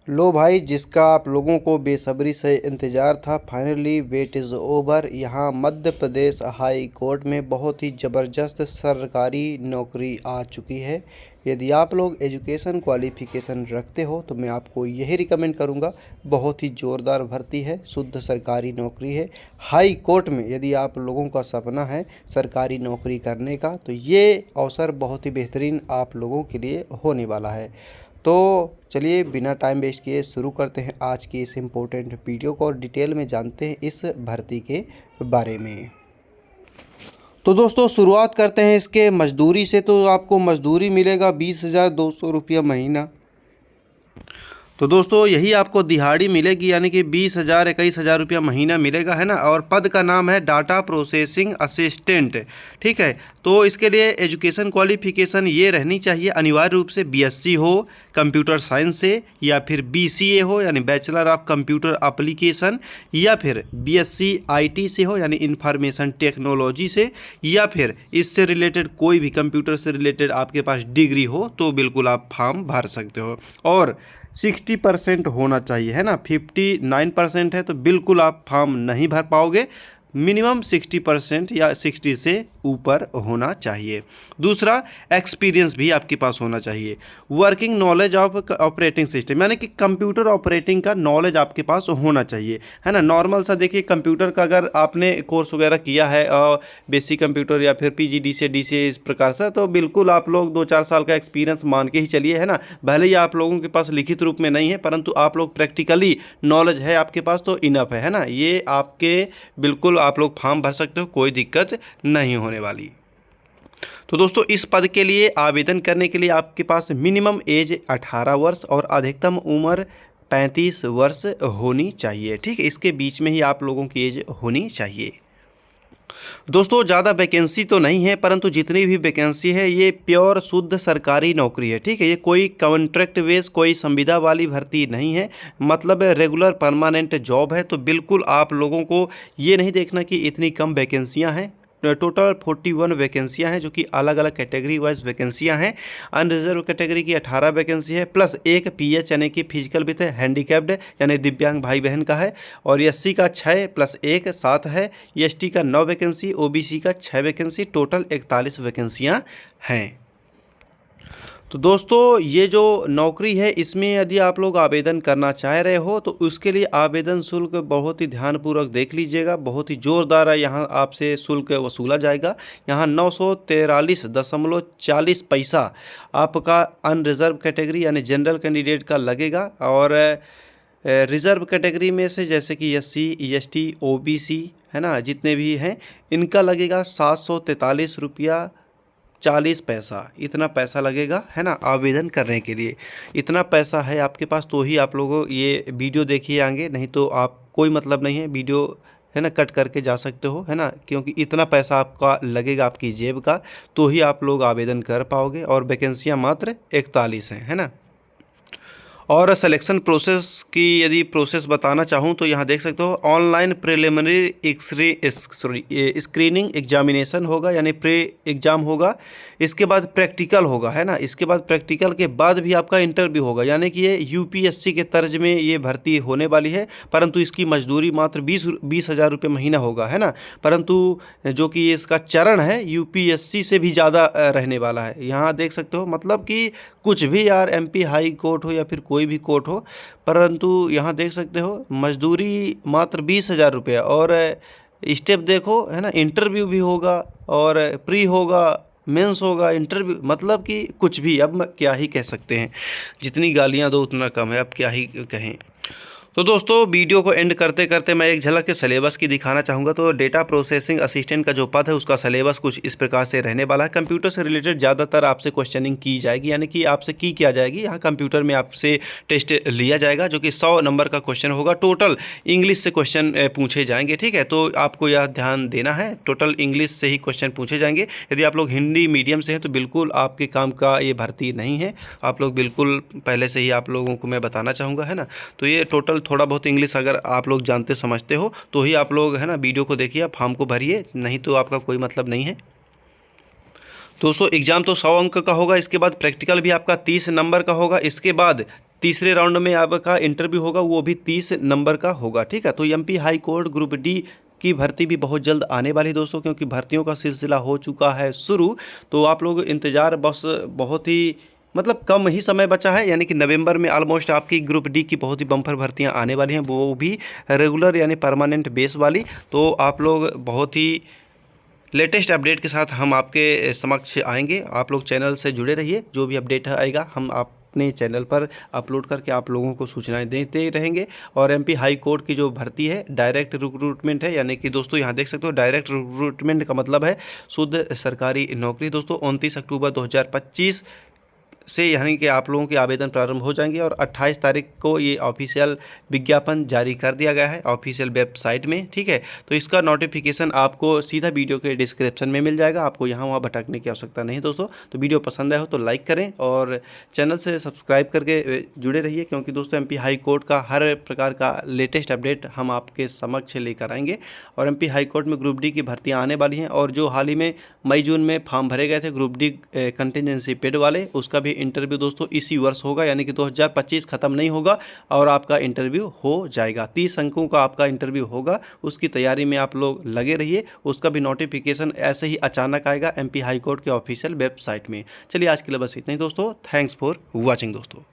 लो भाई, जिसका आप लोगों को बेसब्री से इंतज़ार था, फाइनली वेट इज़ ओवर। यहाँ मध्य प्रदेश हाई कोर्ट में बहुत ही ज़बरदस्त सरकारी नौकरी आ चुकी है। यदि आप लोग एजुकेशन क्वालिफ़िकेशन रखते हो तो मैं आपको यही रिकमेंड करूँगा। बहुत ही ज़ोरदार भर्ती है, शुद्ध सरकारी नौकरी है हाई कोर्ट में। यदि आप लोगों का सपना है सरकारी नौकरी करने का तो ये अवसर बहुत ही बेहतरीन आप लोगों के लिए होने वाला है। तो चलिए बिना टाइम वेस्ट किए शुरू करते हैं आज की इस इम्पोर्टेंट वीडियो को और डिटेल में जानते हैं इस भर्ती के बारे में। तो दोस्तों शुरुआत करते हैं इसके मजदूरी से। तो आपको मजदूरी मिलेगा 20,200 रुपया महीना। तो दोस्तों यही आपको दिहाड़ी मिलेगी, यानी कि 20,000 21,000 रुपया महीना मिलेगा, है ना। और पद का नाम है डाटा प्रोसेसिंग असिस्टेंट। ठीक है, तो इसके लिए एजुकेशन क्वालिफिकेशन ये रहनी चाहिए अनिवार्य रूप से बीएससी हो कंप्यूटर साइंस से, या फिर बीसीए हो यानी बैचलर ऑफ कंप्यूटर एप्लीकेशन, या फिर बीएससी आईटी से हो यानी इंफॉर्मेशन टेक्नोलॉजी से, या फिर इससे रिलेटेड कोई भी कंप्यूटर से रिलेटेड आपके पास डिग्री हो तो बिल्कुल आप फॉर्म भर सकते हो। और 60% होना चाहिए, है ना। 59% है तो बिल्कुल आप फॉर्म नहीं भर पाओगे। मिनिमम 60% या 60 से ऊपर होना चाहिए। दूसरा, एक्सपीरियंस भी आपके पास होना चाहिए। Working knowledge of operating system, यानी कि कंप्यूटर ऑपरेटिंग का नॉलेज आपके पास होना चाहिए, है ना। नॉर्मल सा देखिए, कंप्यूटर का अगर आपने कोर्स वगैरह किया है बेसिक कंप्यूटर या फिर पीजीडीसीए डीसीए इस प्रकार से, तो बिल्कुल आप लोग 2-4 साल का एक्सपीरियंस मान के ही चलिए, है ना। भले ही आप लोगों के पास लिखित रूप में नहीं है परंतु आप लोग प्रैक्टिकली नॉलेज है आपके पास तो इनफ है ना। ये आपके बिल्कुल आप लोग फॉर्म भर सकते हो, कोई दिक्कत नहीं होने वाली। तो दोस्तों इस पद के लिए आवेदन करने के लिए आपके पास मिनिमम एज 18 वर्ष और अधिकतम उम्र 35 वर्ष होनी चाहिए। ठीक है, इसके बीच में ही आप लोगों की एज होनी चाहिए। दोस्तों ज़्यादा वैकेंसी तो नहीं है, परंतु जितनी भी वैकेंसी है ये प्योर शुद्ध सरकारी नौकरी है। ठीक है, ये कोई कॉन्ट्रैक्ट बेस कोई संविदा वाली भर्ती नहीं है, मतलब रेगुलर परमानेंट जॉब है। तो बिल्कुल आप लोगों को ये नहीं देखना कि इतनी कम वैकेंसियाँ हैं। टोटल 41 वैकेंसियाँ हैं, जो कि अलग अलग कैटेगरी वाइज वैकेंसियाँ हैं। अनरिजर्व कैटेगरी की 18 वैकेंसी है, प्लस एक पीएच यानी कि फिजिकल विथ हैंडीकैप्ड यानी दिव्यांग भाई बहन का है, और एससी का 6 + 1 7 है, एसटी का 9 वैकेंसी, ओबीसी का 6 वैकेंसी, टोटल 41 वैकेंसियाँ हैं। तो दोस्तों ये जो नौकरी है इसमें यदि आप लोग आवेदन करना चाह रहे हो तो उसके लिए आवेदन शुल्क बहुत ही ध्यानपूर्वक देख लीजिएगा। बहुत ही ज़ोरदार है, यहाँ आपसे शुल्क वसूला जाएगा। यहाँ 943.40 पैसा आपका अनरिजर्व कैटेगरी यानी जनरल कैंडिडेट का लगेगा, और रिज़र्व कैटेगरी में से जैसे कि एससी एसटी ओबीसी, है ना, जितने भी हैं इनका लगेगा 743 रुपया 40 पैसा। इतना पैसा लगेगा, है ना, आवेदन करने के लिए। इतना पैसा है आपके पास तो ही आप लोगों ये वीडियो देखिए आगे, नहीं तो आप कोई मतलब नहीं है वीडियो, है ना, कट करके जा सकते हो, है ना। क्योंकि इतना पैसा आपका लगेगा आपकी जेब का, तो ही आप लोग आवेदन कर पाओगे। और वैकेंसियाँ मात्र 41 हैं, है ना। और सिलेक्शन प्रोसेस की यदि प्रोसेस बताना चाहूँ तो यहाँ देख सकते हो, ऑनलाइन प्रिलिमिनरी स्क्रीनिंग एग्जामिनेशन होगा यानी प्री एग्ज़ाम होगा। इसके बाद प्रैक्टिकल होगा, है ना। इसके बाद प्रैक्टिकल के बाद भी आपका इंटरव्यू होगा, यानी कि ये यूपीएससी के तर्ज में ये भर्ती होने वाली है। परंतु इसकी मजदूरी मात्र 20,000 रुपये महीना होगा, है ना। परंतु जो कि इसका चरण है यूपीएससी से भी ज़्यादा रहने वाला है। यहाँ देख सकते हो, मतलब कि कुछ भी यार, एमपी हाई कोर्ट हो या फिर कोई भी कोर्ट हो, परंतु यहाँ देख सकते हो मजदूरी मात्र 20,000 रुपया। और स्टेप देखो, है ना, इंटरव्यू भी होगा और प्री होगा, मेंस होगा, इंटरव्यू, मतलब कि कुछ भी। अब क्या ही कह सकते हैं, जितनी गालियाँ दो उतना कम है, अब क्या ही कहें। तो दोस्तों वीडियो को एंड करते करते मैं एक झलक के सिलेबस की दिखाना चाहूँगा। तो डेटा प्रोसेसिंग असिस्टेंट का जो पद है उसका सिलेबस कुछ इस प्रकार से रहने वाला है। कंप्यूटर से रिलेटेड ज़्यादातर आपसे क्वेश्चनिंग की जाएगी, यानी कि आपसे की क्या जाएगी, यहाँ कंप्यूटर में आपसे टेस्ट लिया जाएगा, जो कि 100 नंबर का क्वेश्चन होगा। टोटल इंग्लिश से क्वेश्चन पूछे जाएंगे। ठीक है, तो आपको यह ध्यान देना है, टोटल इंग्लिश से ही क्वेश्चन पूछे जाएंगे। यदि आप लोग हिंदी मीडियम से हैं तो बिल्कुल आपके काम का ये भर्ती नहीं है। आप लोग बिल्कुल पहले से ही आप लोगों को मैं बताना चाहूँगा, है ना। तो ये टोटल थोड़ा बहुत इंग्लिश अगर आप लोग जानते समझते हो तो ही आप लोग, है ना, वीडियो को देखिए, फॉर्म को भरिए, नहीं तो आपका कोई मतलब नहीं है। दोस्तों एग्ज़ाम तो 100 अंक का होगा। इसके बाद प्रैक्टिकल भी आपका 30 नंबर का होगा। इसके बाद तीसरे राउंड में आपका इंटरव्यू होगा, वो भी 30 नंबर का होगा। ठीक है, तो MP high court group D की भर्ती भी बहुत जल्द आने वाली है दोस्तों, क्योंकि भर्तियों का सिलसिला हो चुका है शुरू। तो आप लोग इंतज़ार बस, बहुत ही मतलब कम ही समय बचा है, यानी कि नवंबर में ऑलमोस्ट आपकी ग्रुप डी की बहुत ही बम्पर भर्तियां आने वाली हैं, वो भी रेगुलर यानी परमानेंट बेस वाली। तो आप लोग बहुत ही लेटेस्ट अपडेट के साथ हम आपके समक्ष आएंगे। आप लोग चैनल से जुड़े रहिए, जो भी अपडेट आएगा हम अपने चैनल पर अपलोड करके आप लोगों को सूचनाएं देते रहेंगे। और एमपी हाई कोर्ट की जो भर्ती है डायरेक्ट रिक्रूटमेंट है, यानी कि दोस्तों यहाँ देख सकते हो डायरेक्ट रिक्रूटमेंट का मतलब है शुद्ध सरकारी नौकरी दोस्तों। 29 अक्टूबर 2025 से यानी कि आप लोगों के आवेदन प्रारंभ हो जाएंगे, और 28 तारीख को ये ऑफिशियल विज्ञापन जारी कर दिया गया है ऑफिशियल वेबसाइट में। ठीक है, तो इसका नोटिफिकेशन आपको सीधा वीडियो के डिस्क्रिप्शन में मिल जाएगा, आपको यहाँ वहाँ भटकने की आवश्यकता नहीं दोस्तों। तो वीडियो पसंद आए हो तो लाइक करें और चैनल से सब्सक्राइब करके जुड़े रहिए, क्योंकि दोस्तों एमपी हाई कोर्ट का हर प्रकार का लेटेस्ट अपडेट हम आपके समक्ष लेकर आएंगे। और एमपी हाई कोर्ट में ग्रुप डी की भर्तियाँ आने वाली हैं, और जो हाल ही में मई जून में फॉर्म भरे गए थे ग्रुप डी कंटिजेंसी पेड वाले, उसका भी इंटरव्यू दोस्तों इसी वर्ष होगा, यानी कि 2025 खत्म नहीं होगा और आपका इंटरव्यू हो जाएगा। 30 अंकों का आपका इंटरव्यू होगा, उसकी तैयारी में आप लोग लगे रहिए। उसका भी नोटिफिकेशन ऐसे ही अचानक आएगा एमपी हाई कोर्ट के ऑफिशियल वेबसाइट में। चलिए आज के लिए बस इतना ही दोस्तों, थैंक्स फॉर वॉचिंग दोस्तों।